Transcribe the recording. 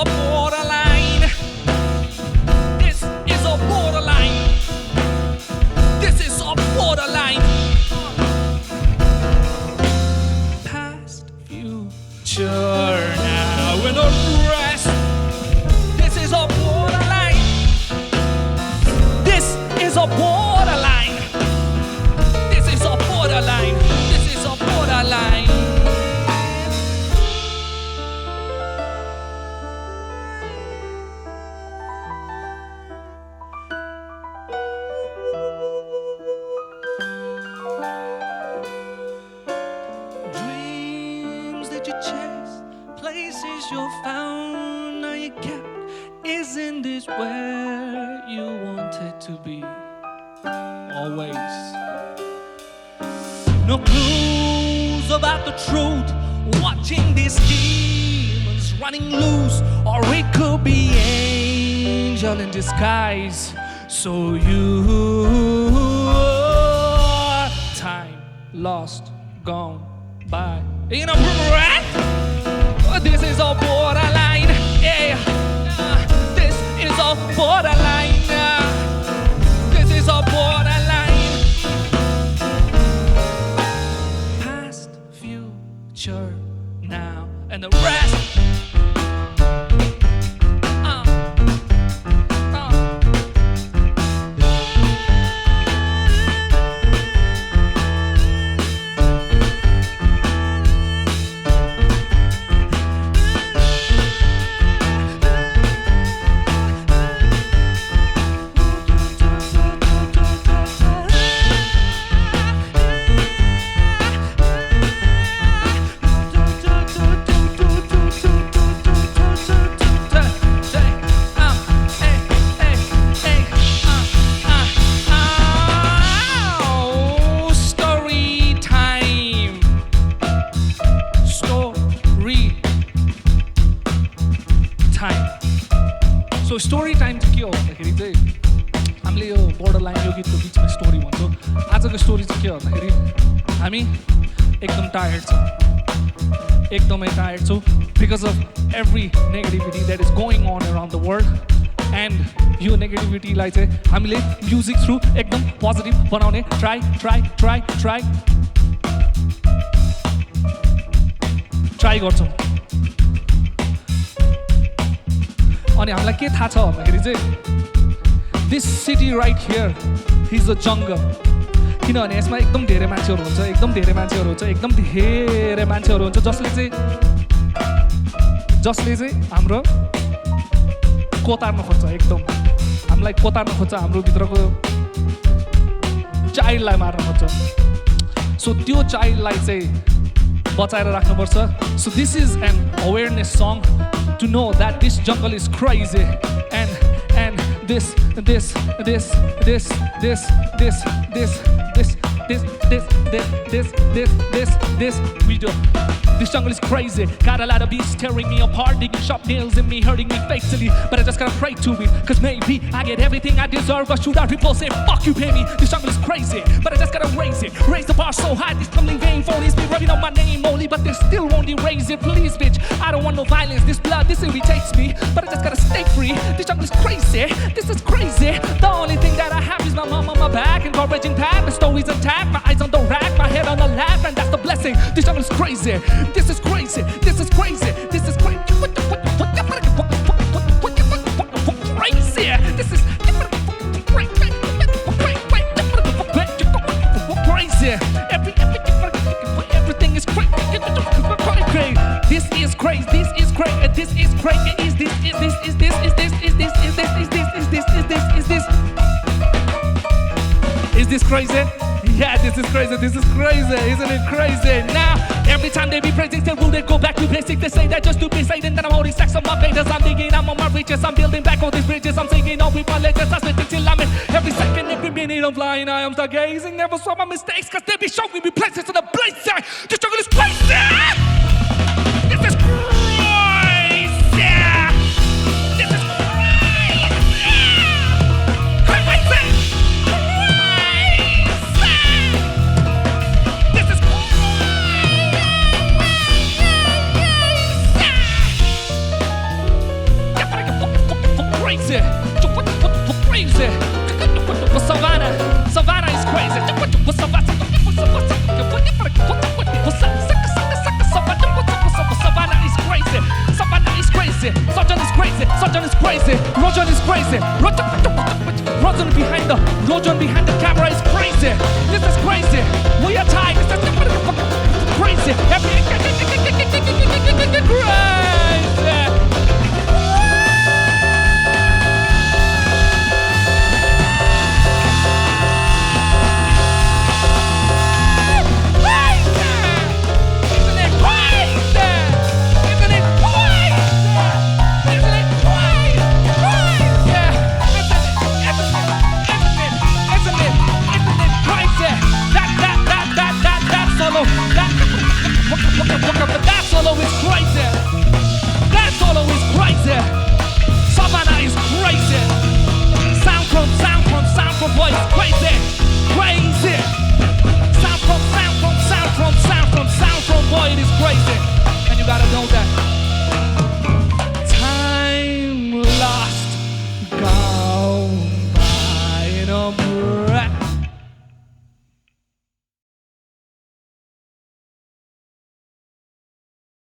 a borderline. This is a borderline. This is a borderline. Past, future, now and the rest. This is a borderline. This is a borderline. This is a borderline. This is a borderline. Dreams that you chase, places you found, now you kept. Isn't this where you wanted to be? Always. No clues about the truth. Watching these demons running loose, or it could be angel in disguise. So you, time lost, gone by. You know, right? This is a borderline. Yeah. This is a borderline. This is a borderline. Past, future, now, and the rest. So story time चाहिँ के हो भन्दाखेरि चाहिँ हामीले यो borderline यो गीतको बिचमा story भन्छौँ। आजको स्टोरी चाहिँ के हो भन्दाखेरि हामी एकदम टायर्ड छौँ, एकदमै टायर्ड छौँ because of every negativity that is going on around the world, and यो नेगेटिभिटीलाई चाहिँ हामीले म्युजिक थ्रु एकदम पोजिटिभ बनाउने ट्राई गर्छौँ। अनि हामीलाई के थाहा छ भन्दाखेरि चाहिँ this city right here is a जङ्गल, किनभने यसमा एकदम धेरै मान्छेहरू हुन्छ, जसले चाहिँ हाम्रो कोतार्न खोज्छ, एकदम हामीलाई कोतार्न खोज्छ, हाम्रो भित्रको चाइल्डलाई मार्न खोज्छ। सो त्यो चाइल्डलाई चाहिँ बचाएर राख्नुपर्छ। So this is an awareness सङ to know that this jungle is crazy, and this video. This jungle is crazy. Got a lot of beasts tearing me apart, digging sharp nails in me, hurting me fatally. But I just gotta pray to it, cause maybe I get everything I deserve. But shoot out repulse, say fuck you, pay me. This jungle is crazy, but I just gotta raise it. Raise the bar so high, these tumbling vain phonies be rubbing on my name only, but they still won't erase it. Please, bitch, I don't want no violence. This blood, this irritates me, but I just gotta stay free. This jungle is crazy. This is crazy. The only thing that I have is my mom on my back, encouraging path. My story's intact, my eyes on the rack, my head on the lap, and that's the blessing. This jungle is crazy. This is crazy. This is crazy. This is crazy. Crazy. This is crazy. Everything is crazy. This is crazy. This is crazy. This is crazy. Is this? Is this? Is this? Is this? Is this? Is this? Is this? Is this? Is this? Is this? Is this crazy? Yeah, this is crazy. This is crazy. Isn't it crazy? Now, every time they be praising, still will they go back to basic? They say that just to be saying that I'm holding stacks on my fingers. I'm digging, I'm on my reaches. I'm building back all these bridges. I'm singing all with my legs. I'm spitting till I'm in every second, every minute I'm flying. I am stargazing. Never saw my mistakes, cause they be showing me places in the place. This jungle is crazy. This is crazy. This is crazy. Crazy. is crazy. Rojan behind the camera is crazy. This is crazy. We are tight. This is crazy. Crazy. That solo is crazy. That solo is crazy. Svana is crazy. Sound from voice crazy. Crazy. Sound from void is crazy. And you gotta know that.